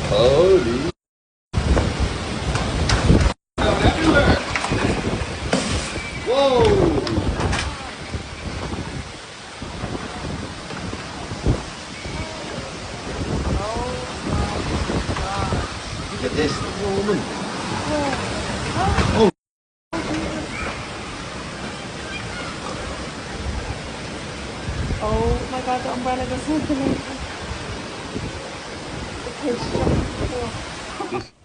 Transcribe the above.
Holy. Whoa! Look at this, the woman. Oh. Oh my god, the umbrella goes into me. The kids. This.